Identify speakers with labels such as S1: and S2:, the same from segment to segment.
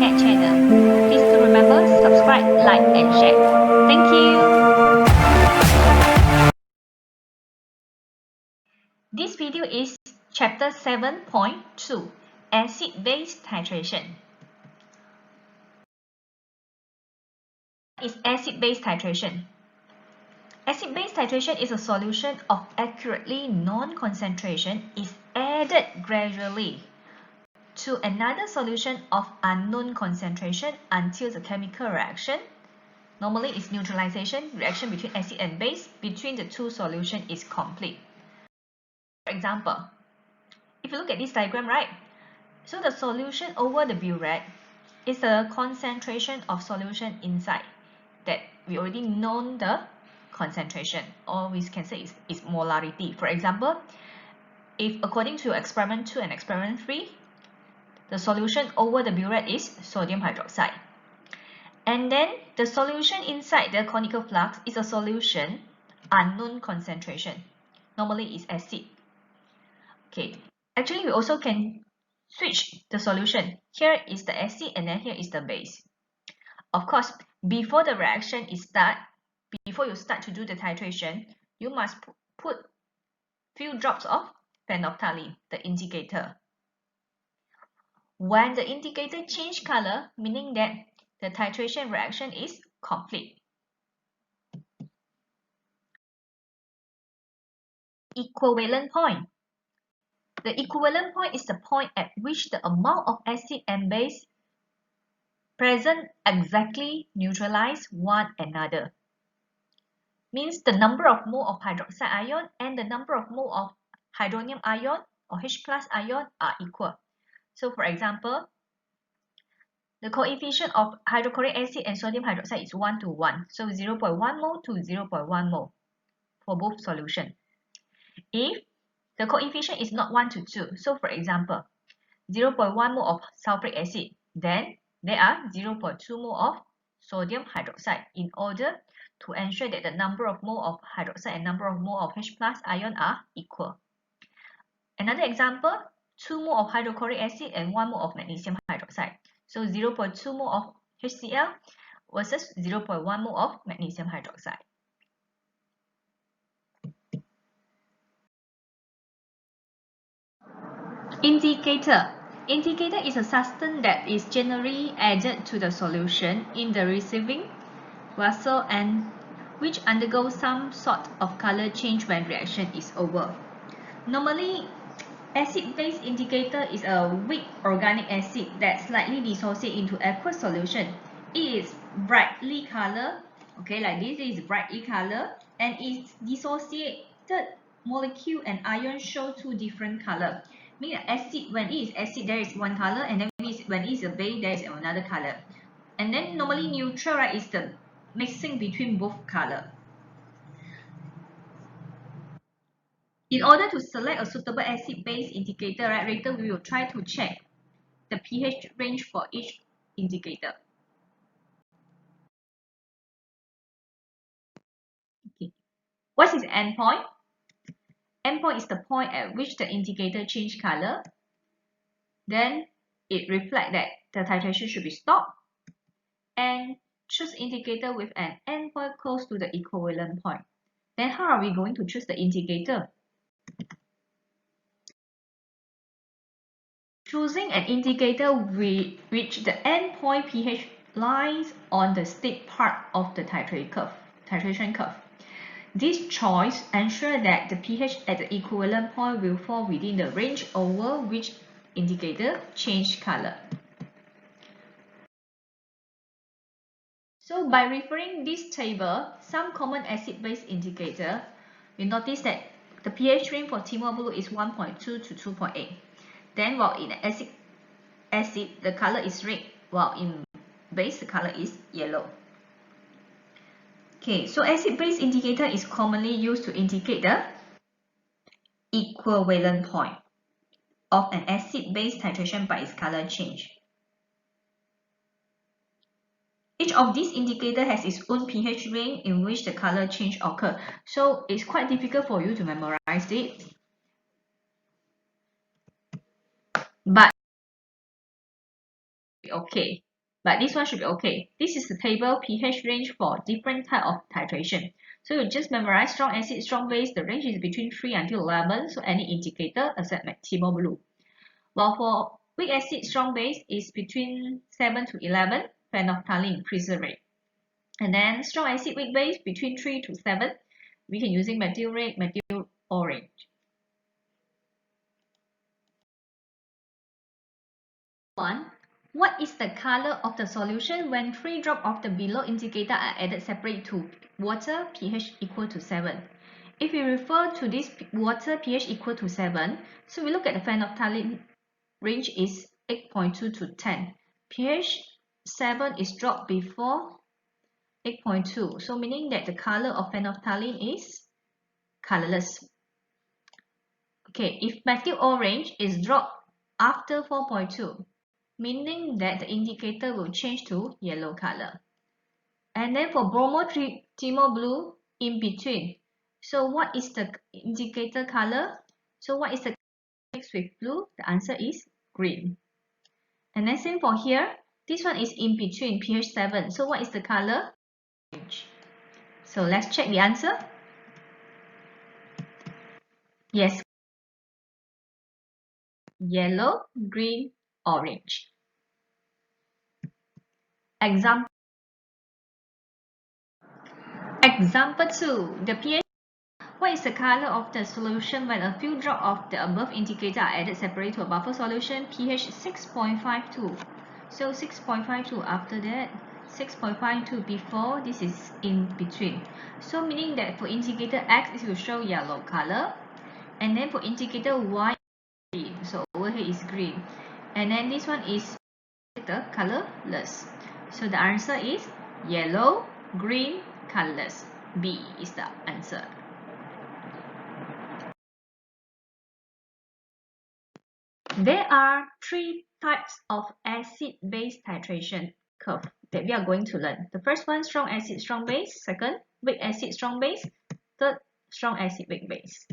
S1: Cat channel. Please do remember, subscribe, like and share. Thank you. This video is chapter 7.2, acid-base titration. What is acid-base titration? Acid-base titration is a solution of accurately known concentration is added gradually to another solution of unknown concentration until the chemical reaction, normally it's neutralization, reaction between acid and base between the two solutions is complete. For example, if you look at this diagram, right? So the solution over the burette is a concentration of solution inside that we already know the concentration, or we can say is molarity. For example, if according to experiment 2 and experiment 3, the solution over the burette is sodium hydroxide. And then the solution inside the conical flask is a solution unknown concentration. Normally it's acid. Okay, actually we also can switch the solution. Here is the acid and then here is the base. Of course, before the reaction is start, before you start to do the titration, you must put few drops of phenolphthalein, the indicator. When the indicator change color, meaning that the titration reaction is complete. Equivalent point. The equivalent point is the point at which the amount of acid and base present exactly neutralize one another. Means the number of mole of hydroxide ion and the number of mole of hydronium ion or H+ ion are equal. So for example, the coefficient of hydrochloric acid and sodium hydroxide is 1 to 1. So 0.1 mole to 0.1 mole for both solutions. If the coefficient is not 1 to 2, so for example, 0.1 mole of sulfuric acid, then there are 0.2 mole of sodium hydroxide in order to ensure that the number of mole of hydroxide and number of mole of H+ ion are equal. Another example, 2 mole of hydrochloric acid and 1 mole of magnesium hydroxide. So 0.2 mole of HCl versus 0.1 mole of magnesium hydroxide. Indicator. Indicator is a substance that is generally added to the solution in the receiving vessel and which undergoes some sort of color change when reaction is over. Normally, acid-base indicator is a weak organic acid that slightly dissociates into aqueous solution. It is brightly colored, okay, like this is brightly colored, and its dissociated molecule and ion show two different color. Meaning acid, when it is acid, there is one color, and then when it is a base, there is another color. And then normally neutral, right, is the mixing between both color. In order to select a suitable acid-base indicator, right, later we will try to check the pH range for each indicator. Okay. What is endpoint? Endpoint is the point at which the indicator change color. Then it reflects that the titration should be stopped. And choose indicator with an endpoint close to the equivalent point. Then how are we going to choose the indicator? Choosing an indicator which the endpoint pH lies on the steep part of the titration curve. This choice ensures that the pH at the equivalent point will fall within the range over which indicator change color. So by referring this table, some common acid-base indicator, we notice that the pH range for Timor blue is 1.2 to 2.8. Then while in acid, the color is red, while in base, the color is yellow. Okay, so acid-base indicator is commonly used to indicate the equivalent point of an acid-base titration by its color change. Each of these indicators has its own pH range in which the color change occurs. So it's quite difficult for you to memorize it. But okay. but this one should be okay. This is the table pH range for different type of titration. So you just memorize strong acid, strong base. The range is between 3 until 11. So any indicator except Timo blue. While for weak acid, strong base is between 7 to 11. Phenolphthalein preservate. And then strong acid, weak base between 3 to 7. We can using methyl red, methyl orange. One. What is the color of the solution when 3 drops of the below indicator are added separate to water pH equal to 7? If we refer to this water pH equal to 7, so we look at the phenolphthalein range is 8.2 to 10. pH 7 is dropped before 8.2, so meaning that the color of phenolphthalein is colorless. Okay, if methyl orange is dropped after 4.2, meaning that the indicator will change to yellow color. And then for bromo blue in between. So what is the indicator color? So what is the mixed with blue? The answer is green. And then same for here. This one is in between pH 7. So what is the color? Orange. So let's check the answer. Yes. Yellow, green, orange. Example 2. The pH. What is the color of the solution when a few drops of the above indicator are added separately to a buffer solution? pH 6.52. So 6.52 after that, 6.52 before, this is in between. So meaning that for indicator X, it will show yellow color. And then for indicator Y, green. So over here is green. And then this one is the colorless. So the answer is yellow, green, colorless. B is the answer. There are 3 types of acid-base titration curve that we are going to learn. The first one, strong acid, strong base. Second, weak acid, strong base. Third, strong acid, weak base.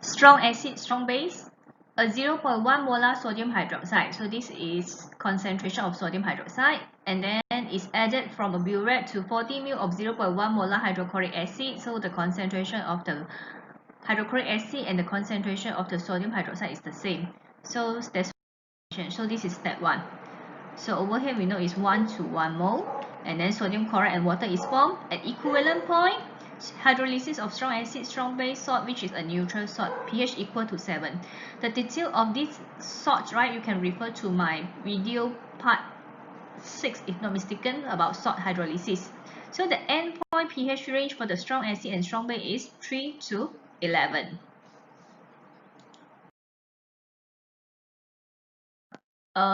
S1: Strong acid, strong base. A 0.1 molar sodium hydroxide. So this is concentration of sodium hydroxide. And then is added from a burette to 40 ml of 0.1 molar hydrochloric acid. So the concentration of the hydrochloric acid and the concentration of the sodium hydroxide is the same. So that's so this is step 1. So over here we know is 1 to 1 mole, and then sodium chloride and water is formed at equivalent point. Hydrolysis of strong acid, strong base salt, which is a neutral salt, pH equal to 7. The detail of these salts, right, you can refer to my video part 6, if not mistaken, about salt hydrolysis. So the endpoint pH range for the strong acid and strong base is 3 to 11.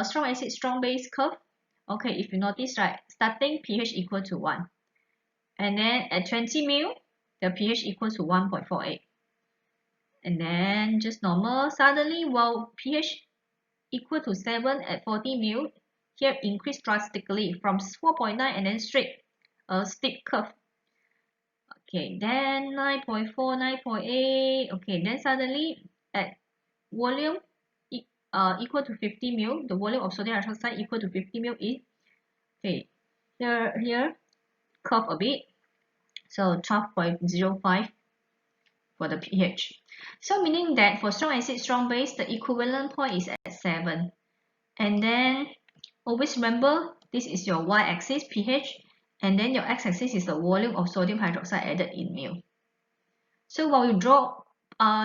S1: Strong acid, strong base curve. Okay, if you notice, right, starting pH equal to 1. And then at 20 ml, the pH equals to 1.48. And then just normal. Suddenly, while pH equal to 7 at 40 ml, here increased drastically from 4.9 and then straight a steep curve. Okay, then 9.4, 9.8. Okay, then suddenly at volume equal to 50 ml, the volume of sodium hydroxide equal to 50 ml is, okay, here curve a bit. So 12.05 for the pH. So meaning that for strong acid, strong base, the equivalent point is at 7. And then always remember, this is your y-axis pH, and then your x-axis is the volume of sodium hydroxide added in ml. So while you draw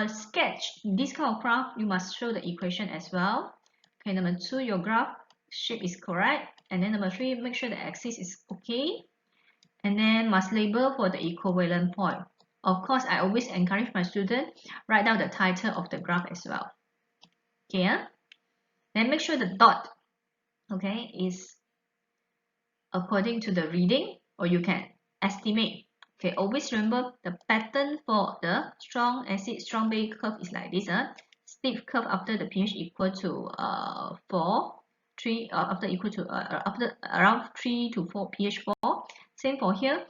S1: sketch this kind of graph, you must show the equation as well. Okay, number 2, your graph shape is correct. And then number 3, make sure the axis is okay. And then must label for the equivalent point. Of course, I always encourage my student write down the title of the graph as well. Okay, then make sure the dot, okay, is according to the reading, or you can estimate. Okay, always remember the pattern for the strong acid, strong base curve is like this. Steep curve after the pH equal to 4, 3 after equal to after around 3 to 4 pH 4. Same for here.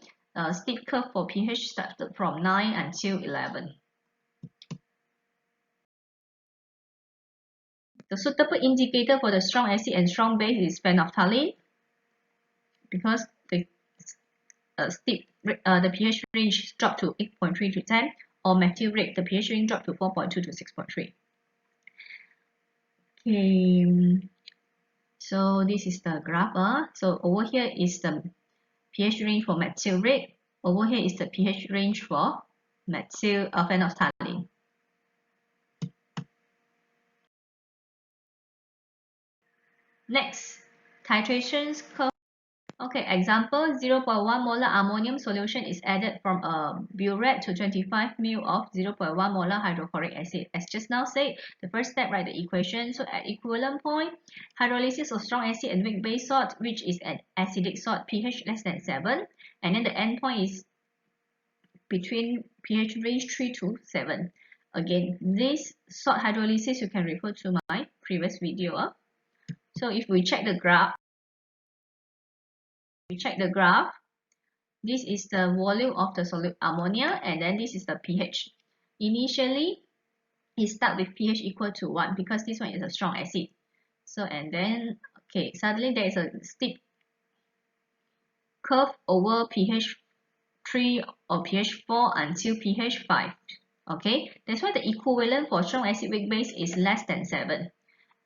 S1: Steep curve for pH started from 9 until 11. The suitable indicator for the strong acid and strong base is phenolphthalein, because the pH range dropped to 8.3 to 10, or methylate, the pH range dropped to 4.2 to 6.3. Okay, so this is the graph. So over here is the pH range for methylate. Over here is the pH range for phenolphthalein. Next, titration curve. Okay, example, 0.1 molar ammonium solution is added from a burette to 25 ml of 0.1 molar hydrochloric acid. As just now said, the first step, write the equation. So at equivalent point, hydrolysis of strong acid and weak base salt, which is an acidic salt, pH less than 7. And then the endpoint is between pH range 3 to 7. Again, this salt hydrolysis, you can refer to my previous video. So if we check the graph, this is the volume of the solute ammonia, and then this is the pH. Initially, it starts with pH equal to 1 because this one is a strong acid. So, and then, okay, suddenly there is a steep curve over pH 3 or pH 4 until pH 5. Okay, that's why the equivalent for strong acid weak base is less than 7.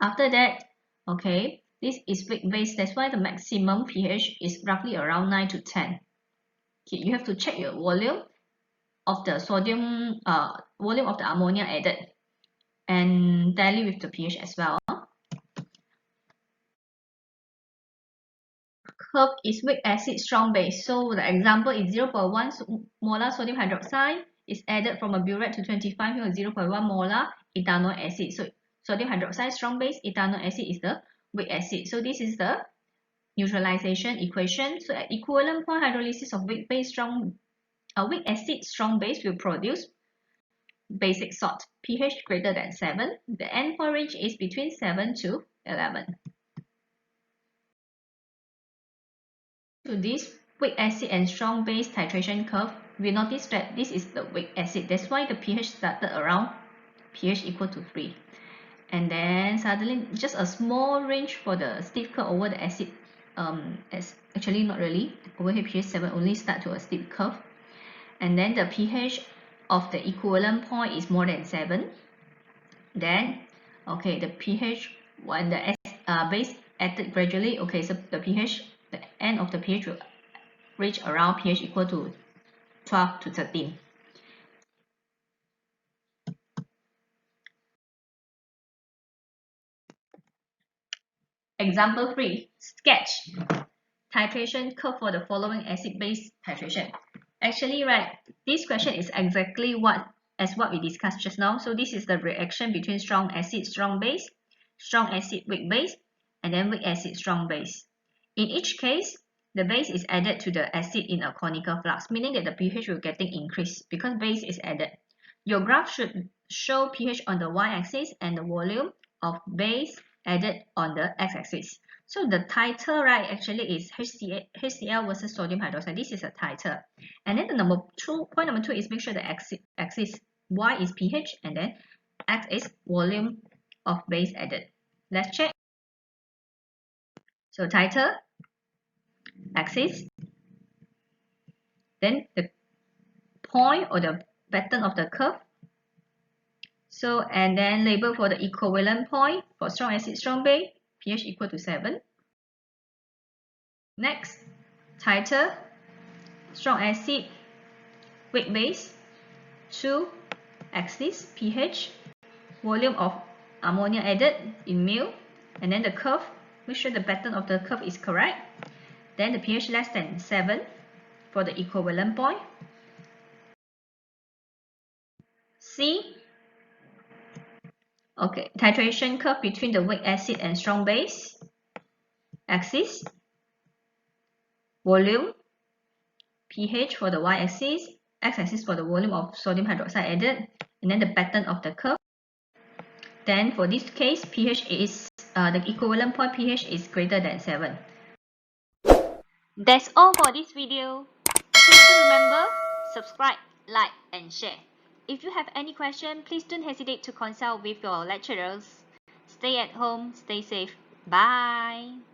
S1: After that, okay, this is weak base, that's why the maximum pH is roughly around 9 to 10. Okay, you have to check your volume of the volume of the ammonia added, and tally with the pH as well. Curve is weak acid, strong base. So the example is 0.1 molar sodium hydroxide is added from a burette to 25 ml 0.1 molar ethanol acid. So sodium hydroxide strong base, ethanol acid is the weak acid. So this is the neutralization equation. So at equivalent point, hydrolysis of weak acid strong base will produce basic salt, pH greater than 7. The endpoint range is between 7 to 11. To this weak acid and strong base titration curve, we notice that this is the weak acid. That's why the pH started around pH equal to 3. And then suddenly just a small range for the steep curve over the acid. Actually not really. Over here pH 7 only start to a steep curve. And then the pH of the equivalent point is more than 7. Then, okay, the pH when the base added gradually, okay, so the end of the pH will reach around pH equal to 12 to 13. Example 3, sketch titration curve for the following acid-base titration. Actually, right, this question is exactly what we discussed just now. So this is the reaction between strong acid, strong base, strong acid, weak base, and then weak acid, strong base. In each case, the base is added to the acid in a conical flux, meaning that the pH will getting increased because base is added. Your graph should show pH on the y-axis and the volume of base added on the x-axis. So the title, right, actually is HCl versus sodium hydroxide. This is a title. And then the point number 2 is make sure the axis y is pH and then x is volume of base added. Let's check. So title, axis, then the point or the pattern of the curve. So, and then label for the equivalent point for strong acid, strong base, pH equal to 7. Next, title, strong acid, weak base, 2, axis, pH, volume of ammonia added in ml, and then the curve, make sure the pattern of the curve is correct. Then the pH less than 7 for the equivalent point. C, okay, titration curve between the weak acid and strong base, axis, volume, pH for the y-axis, x-axis for the volume of sodium hydroxide added, and then the pattern of the curve. Then for this case, pH is the equivalent point pH is greater than 7. That's all for this video. Please remember, subscribe, like, and share. If you have any question, please don't hesitate to consult with your lecturers. Stay at home, stay safe. Bye.